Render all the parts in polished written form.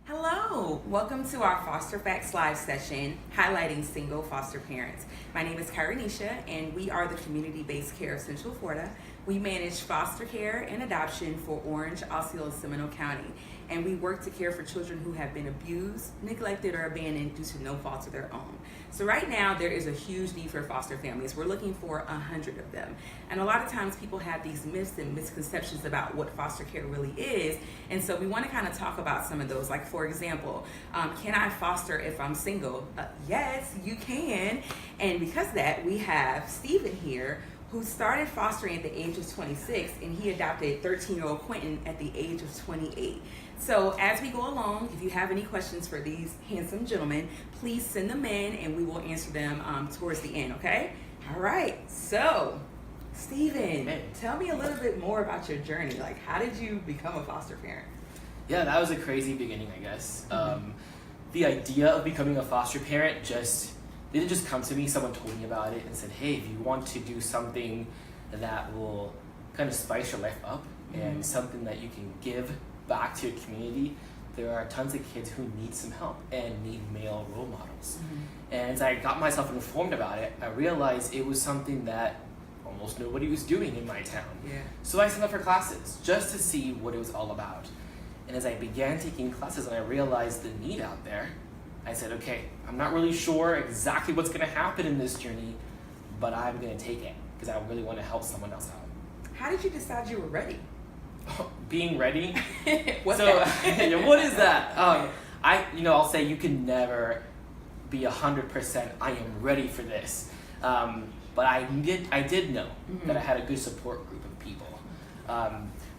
Hello, welcome to our Foster Facts Live session highlighting single foster parents. My name is Kyranisha and we are the community-based care of Central Florida. We manage foster care and adoption for Orange, Osceola, and Seminole County. And we work to care for children who have been abused, neglected, or abandoned due to no fault of their own. So right now there is a huge need for foster families. We're looking for 100 of them. And a lot of times people have these myths and misconceptions about what foster care really is. And so we want to kind of talk about some of those. Like for example, can I foster if I'm single? Yes, you can. And because of that, we have Stephen here, who started fostering at the age of 26, and he adopted 13-year-old Quentin at the age of 28. So as we go along, if you have any questions for these handsome gentlemen, please send them in and we will answer them towards the end, okay? All right, so Stephen, tell me a little bit more about your journey. Like, how did you become a foster parent? Yeah, that was a crazy beginning, I guess. The idea of becoming a foster parent didn't just come to me. Someone told me about it and said, hey, if you want to do something that will kind of spice your life up and something that you can give back to your community, there are tons of kids who need some help and need male role models. And as I got myself informed about it, I realized it was something that almost nobody was doing in my town. So I signed up for classes just to see what it was all about. And as I began taking classes and I realized the need out there, I said, okay, I'm not really sure exactly what's gonna happen in this journey, but I'm gonna take it because I really wanna help someone else out. How did you decide you were ready? Being ready? What's that? Yeah, what is that? I'll say you can never be 100%, I am ready for this. But I did know that I had a good support group of people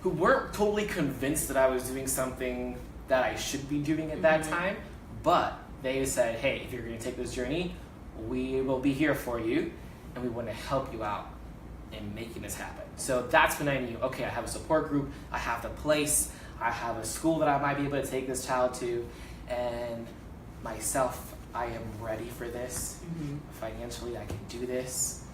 who weren't totally convinced that I was doing something that I should be doing at that time, but they said, hey, if you're going to take this journey, we will be here for you and we want to help you out in making this happen. So that's when I knew, okay, I have a support group, I have the place, I have a school that I might be able to take this child to, and myself, I am ready for this. Financially, I can do this.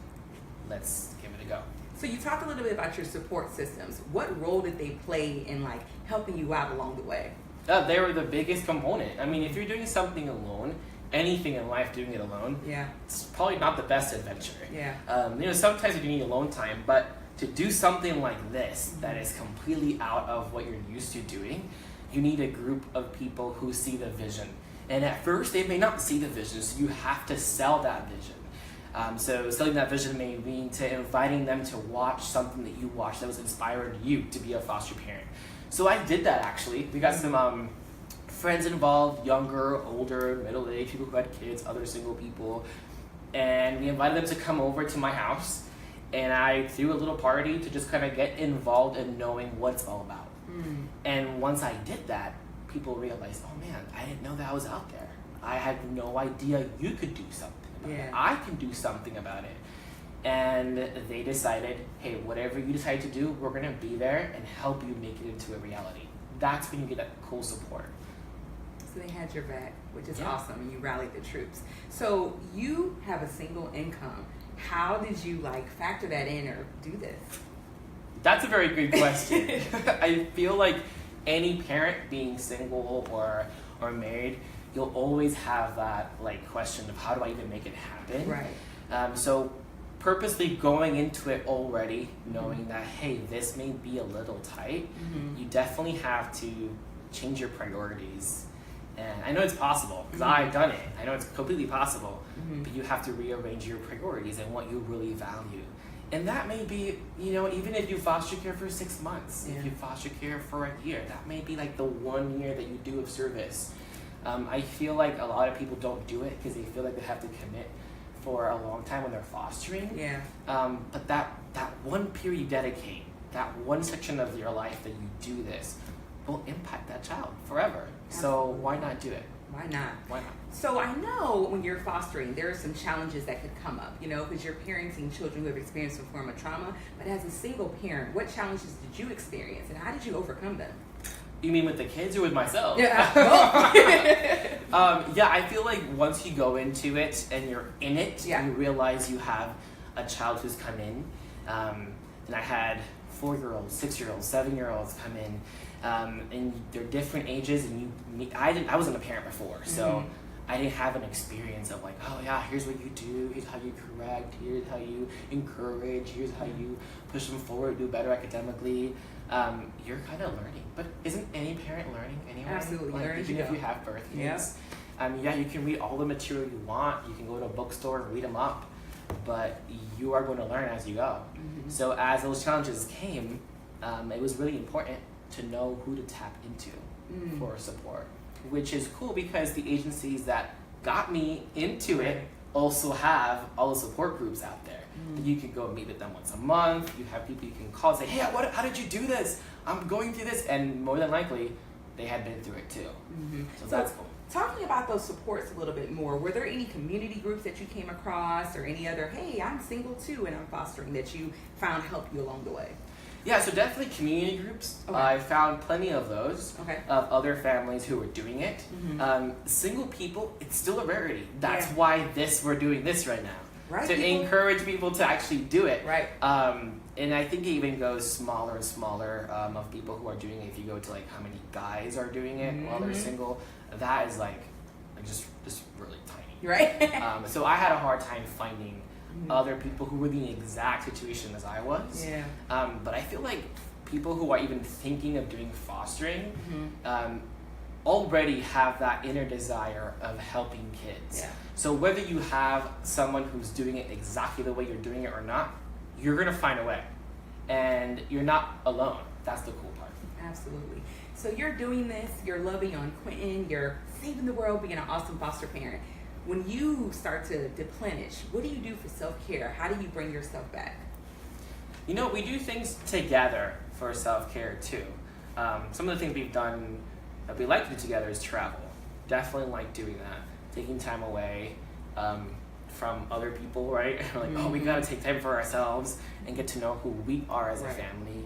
Let's give it a go. So you talked a little bit about your support systems. What role did they play in like helping you out along the way? They were the biggest component. I mean, if you're doing something alone, anything in life doing it alone, it's probably not the best adventure. Sometimes you need alone time, but to do something like this that is completely out of what you're used to doing, you need a group of people who see the vision. And at first, they may not see the vision, so you have to sell that vision. So selling that vision may mean to inviting them to watch something that you watched that was inspiring you to be a foster parent. So I did that actually. We got some friends involved, younger, older, middle-aged, people who had kids, other single people. And we invited them to come over to my house. And I threw a little party to just kind of get involved in knowing what it's all about. And once I did that, people realized, oh man, I didn't know that was out there. I had no idea you could do something about it. I can do something about it. And they decided, hey, whatever you decide to do, we're gonna be there and help you make it into a reality. That's when you get that cool support. So they had your back, which is awesome, and you rallied the troops. So you have a single income. How did you factor that in or do this? That's a very good question. I feel like any parent being single or married, you'll always have that question of how do I even make it happen? Right. So purposely going into it already knowing that, hey, this may be a little tight, you definitely have to change your priorities. And I know it's possible because I've done it. I know it's completely possible, but you have to rearrange your priorities and what you really value. And that may be, even if you foster care for 6 months, if you foster care for a year, that may be the 1 year that you do of service. I feel like a lot of people don't do it because they feel like they have to commit for a long time when they're fostering. But that one period you dedicate, that one section of your life that you do this, will impact that child forever. So why not do it? Why not? Why not? So I know when you're fostering, there are some challenges that could come up, because you're parenting children who have experienced some form of trauma. But as a single parent, what challenges did you experience and how did you overcome them? You mean with the kids or with myself? Yeah. I feel like once you go into it and you're in it, you realize you have a child who's come in. and I had 4-year-olds, 6-year-olds, 7-year-olds come in, and they're different ages, and I wasn't a parent before, so I didn't have an experience of like, oh yeah, here's what you do, here's how you correct, here's how you encourage, here's how you push them forward, do better academically. You're kind of learning, but isn't any parent learning anyway? Absolutely, like, even if you have birth kids. Yeah, you can read all the material you want, you can go to a bookstore and read them up, but you are going to learn as you go. So as those challenges came, it was really important to know who to tap into for support, which is cool because the agencies that got me into it also have all the support groups out there. You can go meet with them once a month, you have people you can call and say, hey, how did you do this? I'm going through this, and more than likely, they had been through it too. So that's cool. Talking about those supports a little bit more, were there any community groups that you came across or any other, hey, I'm single too and I'm fostering, that you found help you along the way? Yeah, so definitely community groups. I found plenty of those, of other families who were doing it. Single people, it's still a rarity. That's why we're doing this right now. To encourage people to actually do it. And I think it even goes smaller and smaller of people who are doing it. If you go to like how many guys are doing it while they're single, that is like just really tiny. So I had a hard time finding other people who were in the exact situation as I was. But I feel like people who are even thinking of doing fostering already have that inner desire of helping kids. So whether you have someone who's doing it exactly the way you're doing it or not, you're gonna find a way, and you're not alone. That's the cool part. Absolutely. So you're doing this, you're loving on Quentin, you're saving the world, being an awesome foster parent. When you start to deplenish, what do you do for self-care? How do you bring yourself back? You know, we do things together for self-care too. Some of the things we've done that we like to do together is travel. Definitely like doing that. Taking time away from other people, right? Like, oh, we gotta take time for ourselves and get to know who we are as a family.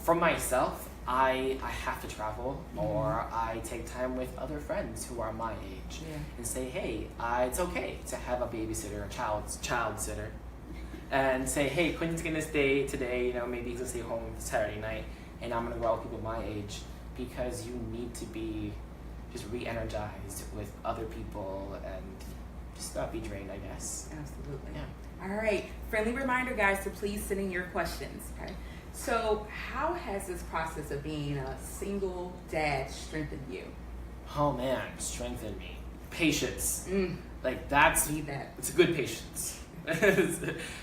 For myself, I have to travel, or I take time with other friends who are my age and say, hey, it's okay to have a babysitter, a child sitter, and say, hey, Quentin's gonna stay today, you know, maybe he's gonna stay home Saturday night, and I'm gonna go out with people my age, because you need to be just re-energized with other people and just not be drained, I guess. Absolutely. Yeah. All right. Friendly reminder, guys, to please send in your questions. Okay. So, how has this process of being a single dad strengthened you? Oh man, strengthened me. Patience. Like Need that. It's a good patience.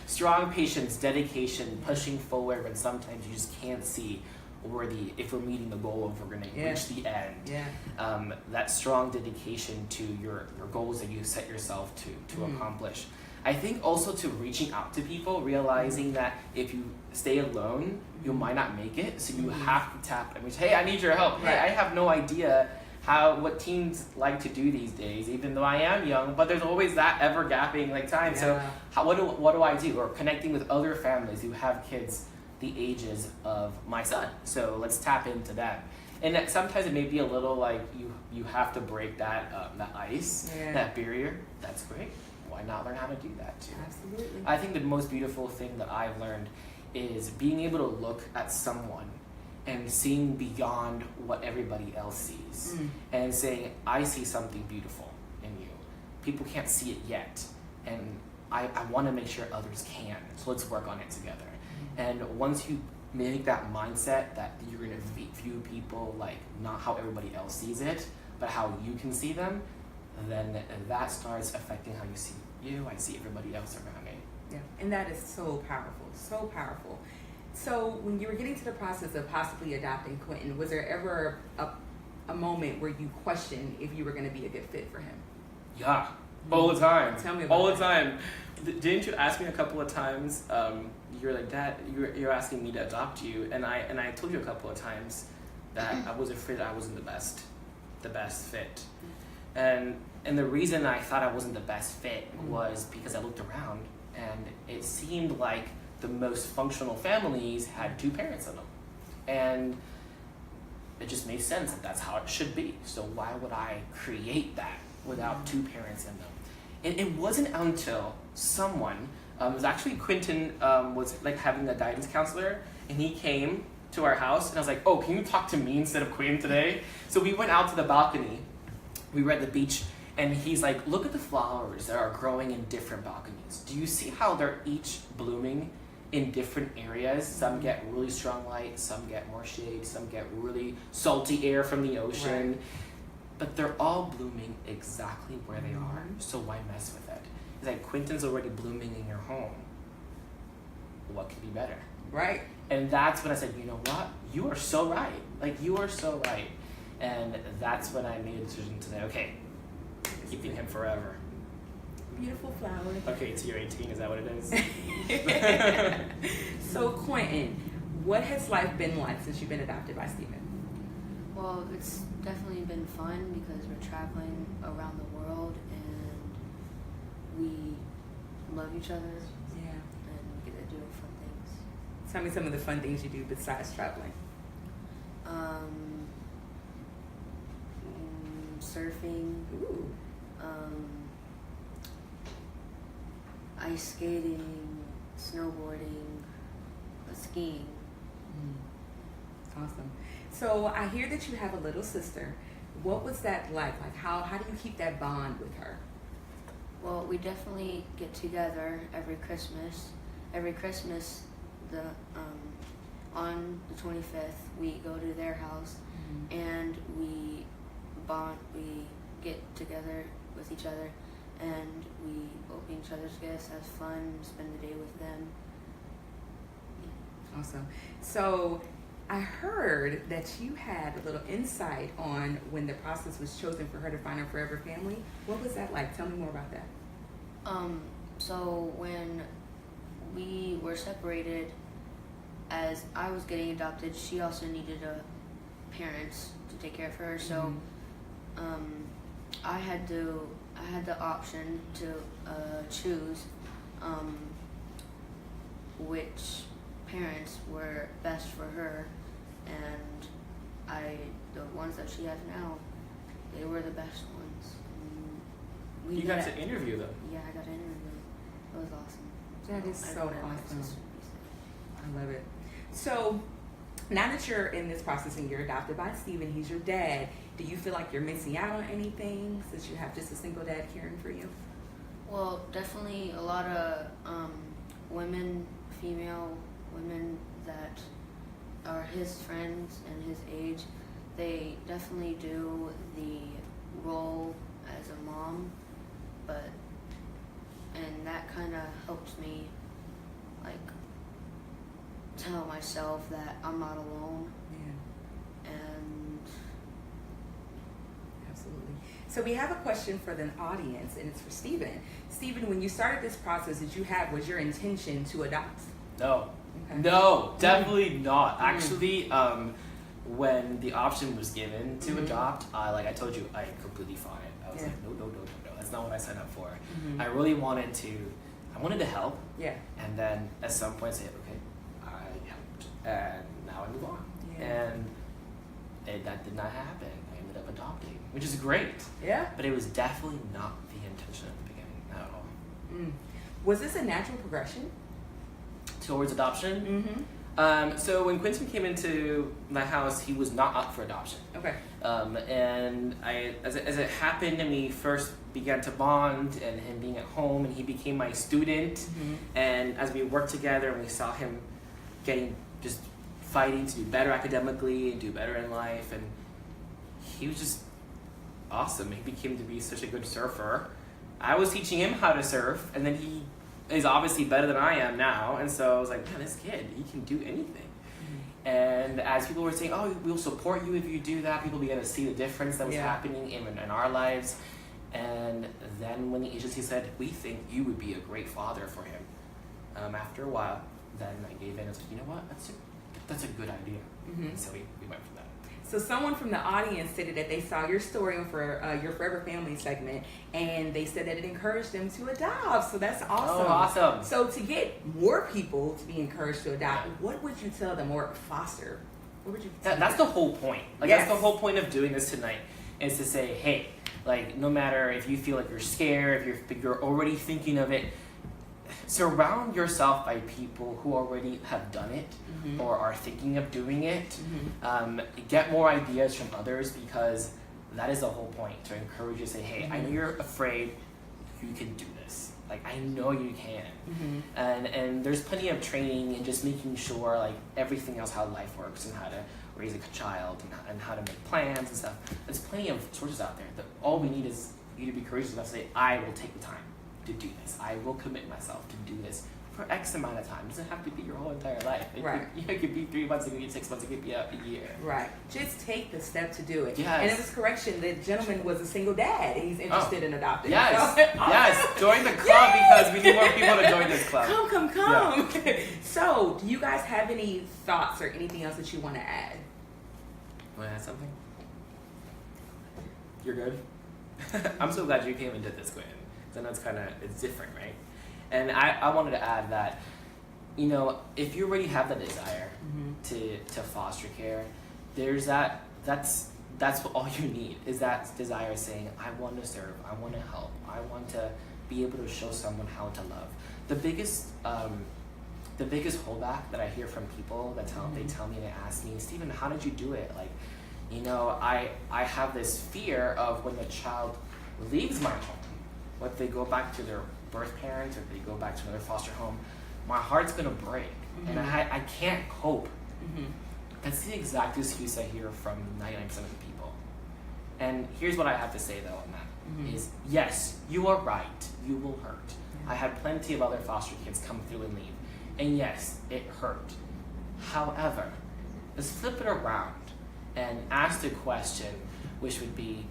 Strong patience, dedication, pushing forward when sometimes you just can't see if we're meeting the goal, if we're going to reach the end. That strong dedication to your goals that you set yourself to accomplish. I think also to reaching out to people, realizing that if you stay alone, you might not make it. So you have to tap and say, hey, I need your help. Hey, I have no idea what teens like to do these days, even though I am young, but there's always that ever gapping like time. So what do I do? Or connecting with other families who have kids the ages of my son. So let's tap into that. And that sometimes it may be a little like you have to break that ice, that barrier. That's great. Why not learn how to do that too? Absolutely. I think the most beautiful thing that I've learned is being able to look at someone and seeing beyond what everybody else sees and saying, I see something beautiful in you. People can't see it yet, and I want to make sure others can. So let's work on it together. And once you make that mindset that you're going to view people like not how everybody else sees it, but how you can see them, then that starts affecting how you see you. I see everybody else around me. Yeah, and that is so powerful, so powerful. So when you were getting to the process of possibly adopting Quentin, was there ever a moment where you questioned if you were going to be a good fit for him? Yeah, all the time. Tell me about all that. the time. Didn't you ask me a couple of times? You're like, Dad, you're asking me to adopt you, and I told you a couple of times that I was afraid I wasn't the best fit, and the reason I thought I wasn't the best fit was because I looked around and it seemed like the most functional families had 2 parents in them, and it just made sense that that's how it should be. So why would I create that without 2 parents in them? And it wasn't until someone, It was actually Quentin was like having a guidance counselor, and he came to our house, and I was like, oh, can you talk to me instead of Quentin today? So we went out to the balcony. We were at the beach, and he's like, look at the flowers that are growing in different balconies. Do you see how they're each blooming in different areas? Some get really strong light, some get more shade, some get really salty air from the ocean. Right. But they're all blooming exactly where they are, so why mess with it? It's like, Quentin's already blooming in your home. What could be better? Right. And that's when I said, you know what? You are so right. Like, you are so right. And that's when I made a decision to say, okay, keeping him forever. Beautiful flowers. Okay, so you're 18, is that what it is? So, Quentin, what has life been like since you've been adopted by Stephen? Well, it's definitely been fun because we're traveling around the world and we love each other. Yeah. And we get to do fun things. Tell me some of the fun things you do besides traveling. Surfing. Ooh. Ice skating, snowboarding, skiing. Awesome. So I hear that you have a little sister. What was that like? Like how do you keep that bond with her? Well, we definitely get together every Christmas. Every Christmas, on the 25th, we go to their house and we bond. We get together with each other and we open each other's gifts, have fun, spend the day with them. Yeah. Awesome. So I heard that you had a little insight on when the process was chosen for her to find her forever family. What was that like? Tell me more about that. So when we were separated, as I was getting adopted, she also needed parents to take care of her. So I had the option to choose which parents were best for her, and the ones that she has now, they were the best ones. You got to interview them. Yeah, I got to interview them. It was awesome. That is so awesome. I love it. So now that you're in this process and you're adopted by Stephen, he's your dad, do you feel like you're missing out on anything since you have just a single dad caring for you? Well, definitely a lot of female women that are his friends and his age, they definitely do the role as a mom, and that kind of helps me like tell myself that I'm not alone. Yeah. And absolutely. So we have a question for the audience, and it's for Stephen. Stephen, when you started this process, was your intention to adopt? No. Okay. No, definitely not. Actually, when the option was given to adopt, I told you, I completely fought it. I was like, no, that's not what I signed up for. I really wanted to help. Yeah. And then at some point say, okay, I helped, and now I move on. Yeah. And that did not happen. I ended up adopting, which is great. Yeah. But it was definitely not the intention at the beginning, not at all. Was this a natural progression towards adoption? So when Quentin came into my house, he was not up for adoption. Okay. And as it happened, and we first began to bond, and him being at home, and he became my student, and as we worked together, and we saw him just fighting to do better academically and do better in life, and he was just awesome. He became to be such a good surfer. I was teaching him how to surf, and then he is obviously better than I am now, and so I was like, man, this kid, he can do anything. And as people were saying, oh, we'll support you if you do that, people began to see the difference that was happening in our lives. And then when the agency said, we think you would be a great father for him, after a while, then I gave in and was like, you know what, that's a good idea. And so we went for that. So someone from the audience stated that they saw your story for your Forever Family segment, and they said that it encouraged them to adopt. So that's awesome. Oh, awesome. So to get more people to be encouraged to adopt, what would you tell them, or foster? What would you tell them? That's the whole point. That's the whole point of doing this tonight, is to say, hey, no matter if you feel like you're scared, if you're already thinking of it, surround yourself by people who already have done it or are thinking of doing it. Get more ideas from others, because that is the whole point, to encourage you to say, hey, I know you're afraid, you can do this. Like, I know you can. And there's plenty of training and just making sure, like, everything else, how life works and how to raise a child and how to make plans and stuff. There's plenty of sources out there. That all we need is you to be courageous enough to say, I will take the time to do this. I will commit myself to do this for X amount of time. It doesn't have to be your whole entire life. It could be 3 months, it could be 6 months, it could be a year. Right. Just take the step to do it. Yes. And it was correction, the gentleman was a single dad. He's interested in adopting. Yes. So, yes. Join the club because we need more people to join this club. Come. Yeah. So, do you guys have any thoughts or anything else that you want to add? Want to add something? You're good? I'm so glad you came and did this, Quentin. Because I know it's different, right? And I wanted to add that, you know, if you already have the desire to foster care, there's that's what all you need, is that desire saying, I want to serve, I want to help, I want to be able to show someone how to love. The biggest holdback that I hear from people that they tell me, they ask me, Stephen, how did you do it? Like, you know, I have this fear of when the child leaves my home, whether they go back to their birth parents or they go back to another foster home, my heart's gonna break, and I can't cope. That's the exact excuse I hear from 99% of the people. And here's what I have to say though on that, is yes, you are right, you will hurt. I had plenty of other foster kids come through and leave, and yes, it hurt. However, let's flip it around and ask the question, which would be,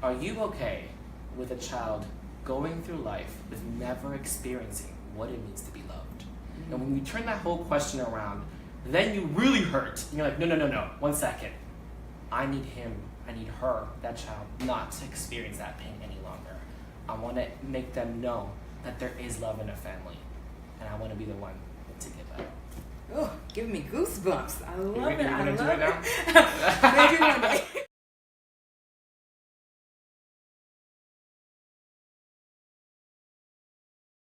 are you okay with a child going through life with never experiencing what it means to be loved? And when you turn that whole question around, then you really hurt. And you're like, no, 1 second. I need him, I need her, that child, not to experience that pain any longer. I want to make them know that there is love in a family, and I want to be the one to give that. Oh, giving me goosebumps. I love it. You're gonna do it now? Maybe one day.